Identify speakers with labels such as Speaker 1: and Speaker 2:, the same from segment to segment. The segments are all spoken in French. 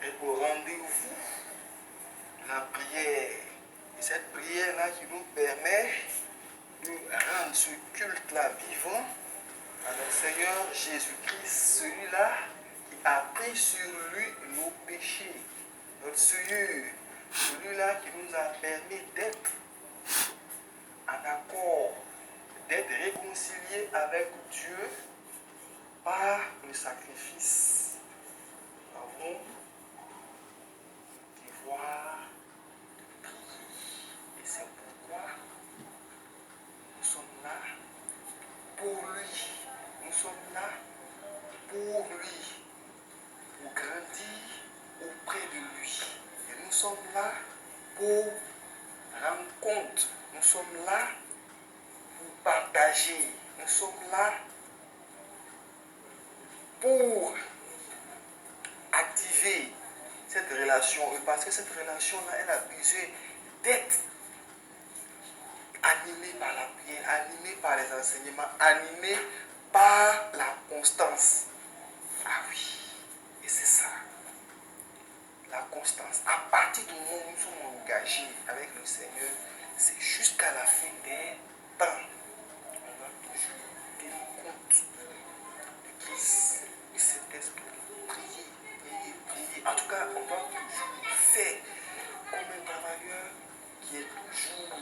Speaker 1: est au rendez-vous de la prière. Et cette prière-là qui nous permet de rendre ce culte-là vivant à notre Seigneur Jésus-Christ, celui-là qui a pris sur lui nos péchés, notre souillure, celui-là qui nous a permis d'être en accord, d'être réconciliés avec Dieu par le sacrifice. Nous avons devoir de prier. Et c'est pourquoi nous sommes là pour lui. Nous sommes là pour lui, pour grandir auprès de lui. Et nous sommes là pour rendre compte. Nous sommes là pour partager. Nous sommes là pour activer cette relation. Et parce que cette relation-là, elle a besoin d'être animée par la prière, animée par les enseignements, animée par la constance. Ah oui, et c'est ça, la constance. À partir du moment où nous sommes engagés avec le Seigneur, c'est jusqu'à la fin des temps. On va toujours tenir compte de Christ, de cet esprit, prier, prier, prier. En tout cas, on va toujours faire comme un travailleur qui est toujours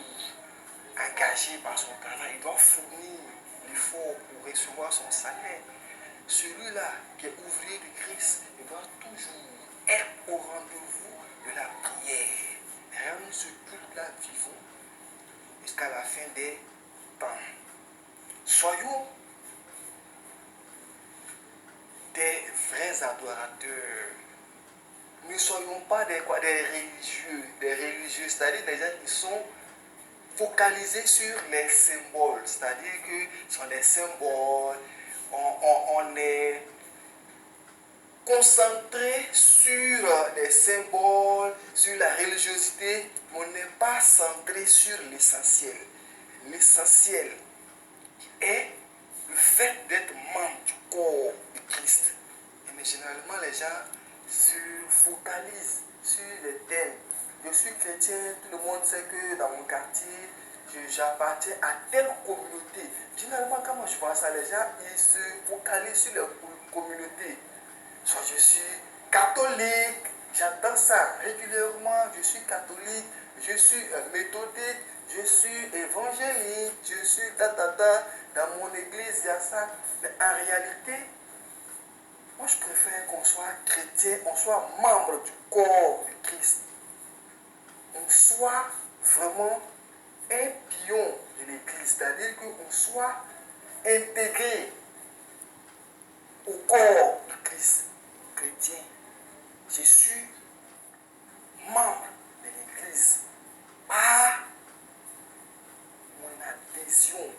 Speaker 1: engagé par son travail. Il doit fournir l'effort pour recevoir son salaire. Celui-là qui est ouvrier de Christ, il doit toujours être au rendez-vous de la prière. Rendre ce culte-là vivant jusqu'à la fin des temps. Soyons des vrais adorateurs. Ne soyons pas des religieux, c'est-à-dire des gens qui sont focalisés sur les symboles, c'est-à-dire que ce sont des symboles, on est concentré sur les symboles, sur la religiosité, mais on n'est pas centré sur l'essentiel. L'essentiel est le fait d'être membre du corps de Christ. Mais généralement, les gens se focalisent sur les thèmes. Je suis chrétien, tout le monde sait que dans mon quartier, j'appartiens à telle communauté. Généralement, quand moi je vois ça, les gens ils se focalisent sur leur communauté. Soit je suis catholique, j'entends ça régulièrement, je suis catholique, je suis méthodique, je suis évangélique, je suis dans mon église, il y a ça. Mais en réalité, moi je préfère qu'on soit chrétien, on soit membre du corps de Christ. On soit vraiment un pion de l'église, c'est-à-dire qu'on soit intégré au corps de Christ. Chrétien, je suis membre de l'église par mon adhésion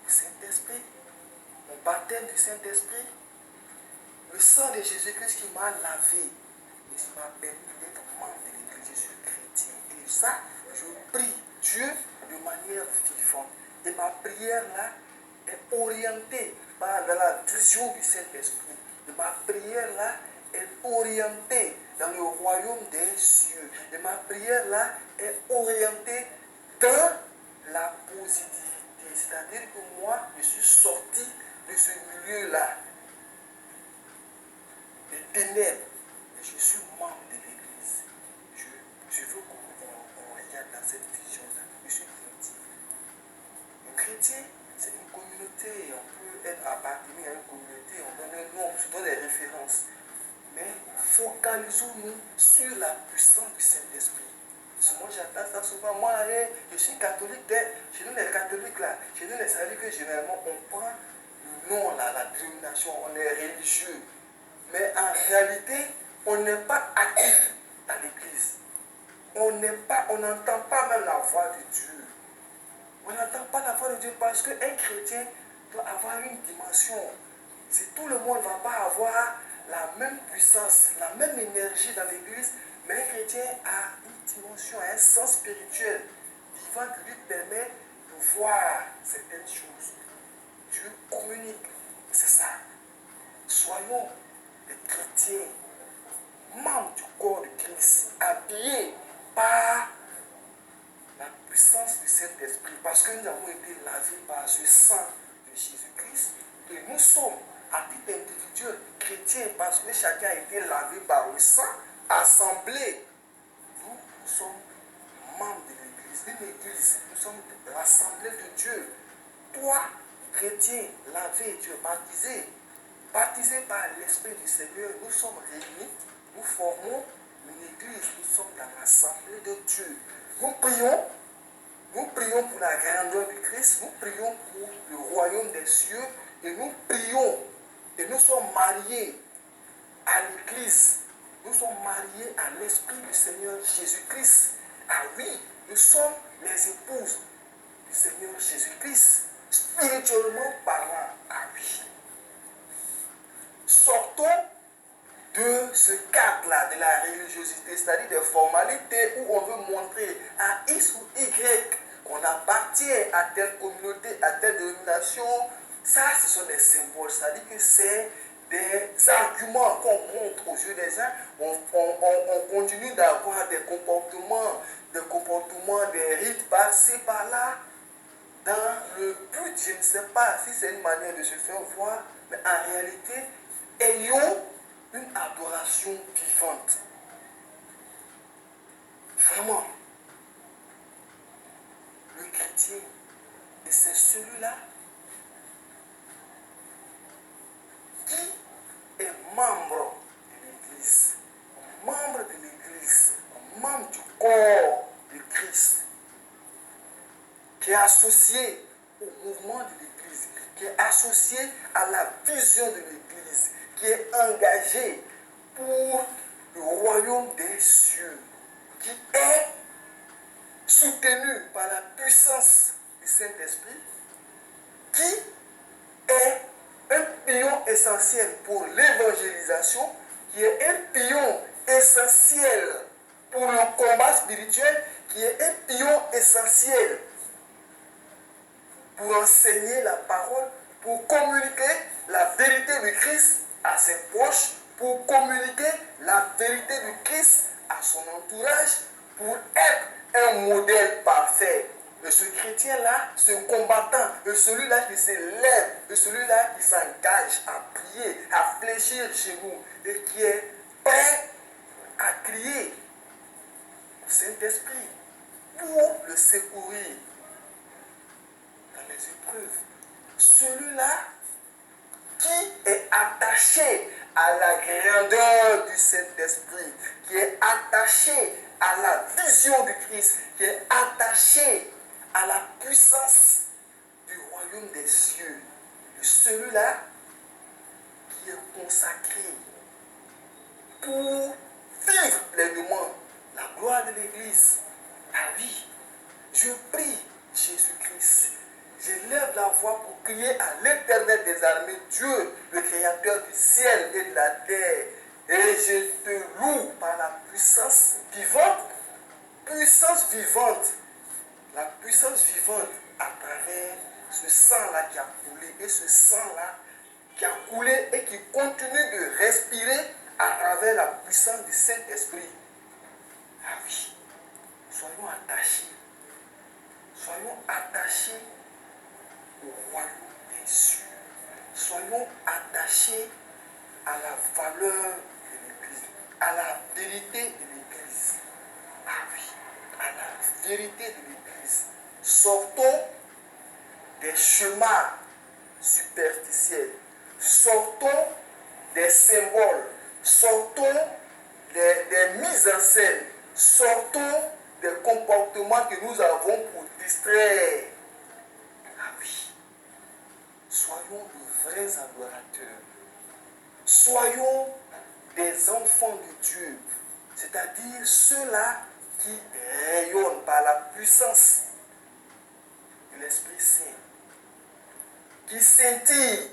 Speaker 1: au Saint-Esprit, mon baptême du Saint-Esprit, le sang de Jésus-Christ qui m'a lavé et qui m'a permis d'être membre de l'église. Je suis chrétien et ça, je prie Dieu de manière vivante. Et ma prière là est orientée par la vision du Saint-Esprit. Et ma prière là est orientée dans le royaume des cieux. Et ma prière là est orientée dans la positivité. C'est-à-dire que moi, je suis sorti de ce milieu-là, des ténèbres. Et je suis membre de l'église. Je veux qu'on regarde dans cette vision-là. Je suis chrétien. Le chrétien, c'est une communauté. On peut être appartenu à une communauté, on donne un nom, on donne des références. Mais focalisons-nous sur la puissance du Saint-Esprit. Moi j'entends ça souvent. Moi, je suis catholique. Chez nous les catholiques là, chez nous ça veut dire que généralement on prend le nom là, la dénomination, on est religieux. Mais en réalité, on n'est pas actif dans l'église. On n'entend pas même la voix de Dieu. On n'entend pas la voix de Dieu parce qu'un chrétien doit avoir une dimension. Si tout le monde ne va pas avoir la même puissance, la même énergie dans l'église, mais un chrétien a une dimension, un sens spirituel vivant qui lui permet de voir certaines choses. Dieu communique. C'est ça. Soyons des chrétiens, membres du corps de Christ, habillés par la puissance du Saint-Esprit, parce que nous avons été lavés par ce sang de Jésus-Christ, et nous sommes, à titre individuel, chrétiens, parce que chacun a été lavé par le sang, assemblés. Nous sommes membres de l'Église, d'une Église, nous sommes l'assemblée de Dieu. Toi, chrétien, lavé, tu es baptisé, baptisé par l'Esprit du Seigneur, nous sommes réunis, nous formons une Église, nous sommes dans l'assemblée de Dieu. Nous prions pour la grandeur de Christ, nous prions pour le royaume des cieux, et nous prions, et nous sommes mariés à l'Église, nous sommes mariés à l'Esprit du Seigneur Jésus-Christ. Ah oui, nous sommes les épouses du Seigneur Jésus-Christ, spirituellement parlant. Ah oui. Sortons de ce cadre-là de la religiosité, c'est-à-dire des formalités où on veut montrer à X ou Y qu'on appartient à telle communauté, à telle dénomination. Ça, ce sont des symboles, c'est-à-dire que c'est des arguments qu'on montre aux yeux des uns. On continue d'avoir des comportements, des rites par-ci, par-là, dans le but, je ne sais pas si c'est une manière de se faire voir, mais en réalité, ayons une adoration vivante. Vraiment. Le chrétien, et c'est celui-là qui est membre de l'Église, membre du corps de Christ, qui est associé au mouvement de l'Église, qui est associé à la vision de l'Église, qui est engagé pour le royaume des cieux, qui est soutenu par la puissance du Saint-Esprit, qui est un pion essentiel pour l'évangélisation, qui est un pion essentiel pour le combat spirituel, qui est un pion essentiel pour enseigner la parole, pour communiquer la vérité du Christ à ses proches, pour communiquer la vérité du Christ à son entourage, pour être un modèle parfait. De ce chrétien-là, ce combattant, de celui-là qui se lève, de celui-là qui s'engage à prier, à fléchir chez nous, et qui est prêt à crier au Saint-Esprit pour le secourir dans les épreuves. Celui-là qui est attaché à la grandeur du Saint-Esprit, qui est attaché à la vision du Christ, qui est attaché à la puissance du royaume des cieux. Celui-là qui est consacré pour vivre pleinement la gloire de l'Église. Ah oui, je prie Jésus-Christ. J'élève la voix pour crier à l'Éternel des armées, Dieu, le Créateur du ciel et de la terre. Et je te loue par la puissance vivante, la puissance vivante à travers ce sang-là qui a coulé, et ce sang-là qui a coulé et qui continue de respirer à travers la puissance du Saint-Esprit. Ah oui, soyons attachés au royaume des cieux. Soyons attachés à la valeur de l'Église, à la vérité de l'Église. Ah oui, à la vérité de l'Église. Sortons des chemins superficiels. Sortons des symboles. Sortons des mises en scène. Sortons des comportements que nous avons pour distraire. Ah oui. Soyons de vrais adorateurs. Soyons des enfants de Dieu. C'est-à-dire ceux-là qui rayonnent par la puissance de l'Esprit Saint. Qui scintillent.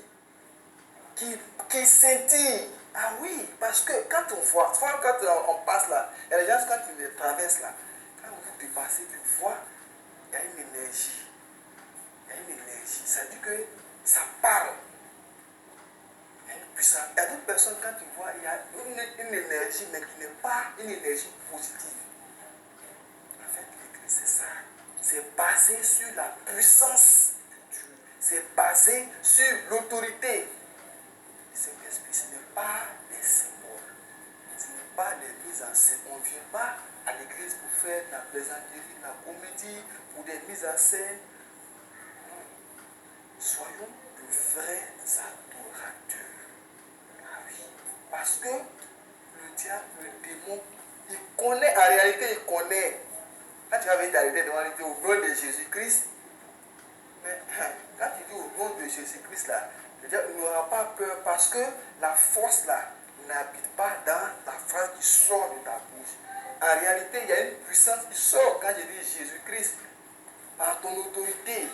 Speaker 1: Qui scintillent. Ah oui, parce que quand on voit, quand on passe là, il y a des gens quand ils les traversent là, quand vous dépassez, tu vois, il y a une énergie. Il y a une énergie. Ça dit que ça parle. Il y a une puissante. Il y a d'autres personnes, quand tu vois, il y a une énergie, mais qui n'est pas une énergie positive. En fait, l'église, c'est ça. C'est basé sur la puissance de Dieu. C'est basé sur l'autorité. Saint-Esprit, ce n'est pas des symboles. Ce n'est pas des mises en scène. On ne vient pas à l'église pour faire de la plaisanterie, de la comédie, pour des mises en scène. Non. Soyons de vrais adorateurs. Ah oui. Parce que le diable, le démon, il connaît, en réalité, il connaît. Quand tu vas venir t'arrêter devant lui, au nom de Jésus-Christ, mais quand tu dis au nom de Jésus-Christ, là, le diable n'aura pas peur parce que la force là n'habite pas dans la phrase qui sort de ta bouche. En réalité, il y a une puissance qui sort quand je dis Jésus-Christ. Par ton autorité,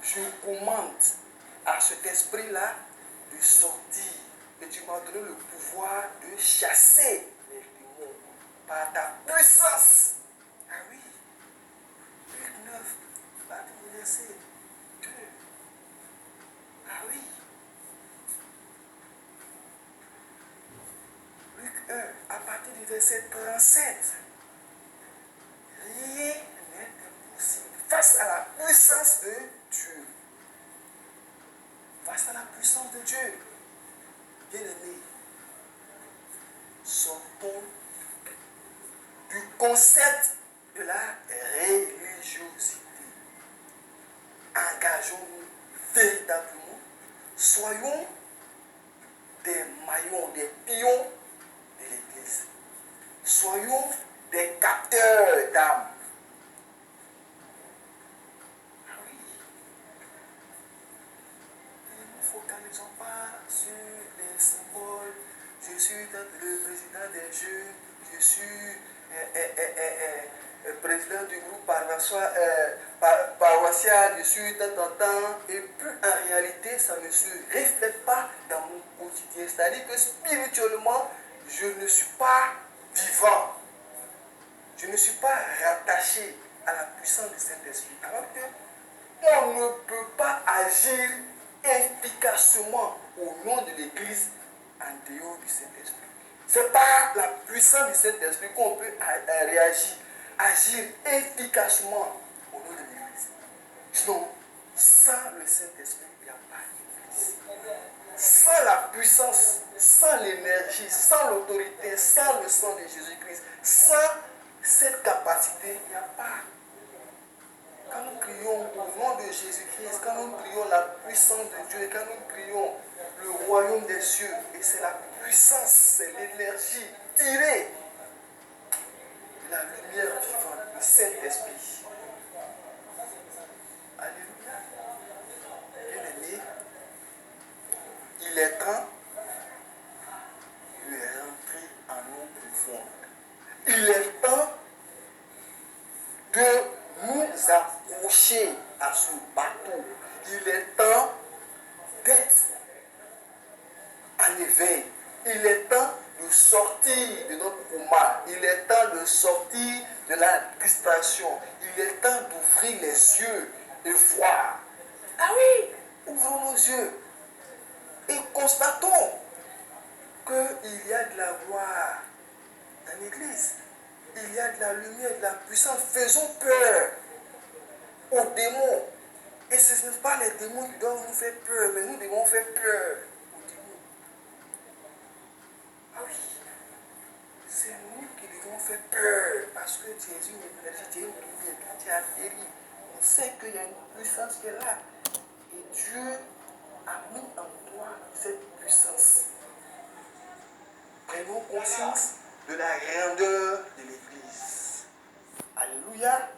Speaker 1: je commande à cet esprit-là de sortir. Et tu m'as donné le pouvoir de chasser les démons par ta puissance. Ah oui. Luc 9, verset 2. Ah oui. Luc 1, à partir du verset 37. Rien n'est impossible face à la puissance de Dieu. Face à la puissance de Dieu. Bien-aimés, sortons du concept de la religiosité. Engageons-nous véritablement. Soyons des maillons, des pions de l'Église. Soyons des capteurs d'âme. Ah oui. Ne nous focalisons pas sur les symboles. Je suis le président des jeunes. Je suis président du groupe paroissial. Je suis tant. Et puis en réalité, ça ne se reflète pas dans mon quotidien. C'est-à-dire que spirituellement, je ne suis pas vivant. Je ne suis pas rattaché à la puissance du Saint-Esprit. Alors que on ne peut pas agir efficacement au nom de l'Église en dehors du Saint-Esprit. C'est par la puissance du Saint-Esprit qu'on peut réagir, agir efficacement au nom de l'Église. Sinon, sans le Saint-Esprit, il n'y a pas d'Église. Sans la puissance, sans l'énergie, sans l'autorité, sans le sang de Jésus-Christ, sans cette capacité, il n'y a pas. Quand nous crions au nom de Jésus-Christ, quand nous crions la puissance de Dieu, quand nous crions le royaume des cieux, et c'est la puissance, c'est l'énergie tirée de la lumière vivante, du Saint-Esprit. Alléluia. Bien-aimé, il est temps de rentrer en eau profonde. Il est temps de nous accrocher à ce bateau. Il est temps d'être en éveil. Il est temps de sortir de notre coma. Il est temps de sortir de la distraction. Il est temps d'ouvrir les yeux et voir. Ah oui, ouvrons nos yeux et constatons qu'il y a de la gloire dans l'église. Il y a de la lumière, de la puissance. Faisons peur aux démons. Et ce n'est pas les démons qui doivent nous faire peur, mais nous devons faire peur aux démons. Ah oui, c'est nous qui devons faire peur parce que Jésus nous a dit, tu es oublié, quand tu as guéri, on sait qu'il y a une puissance qui est là. Et Dieu a mis en toi cette puissance. Prenons conscience de la grandeur de l'Église. Alléluia.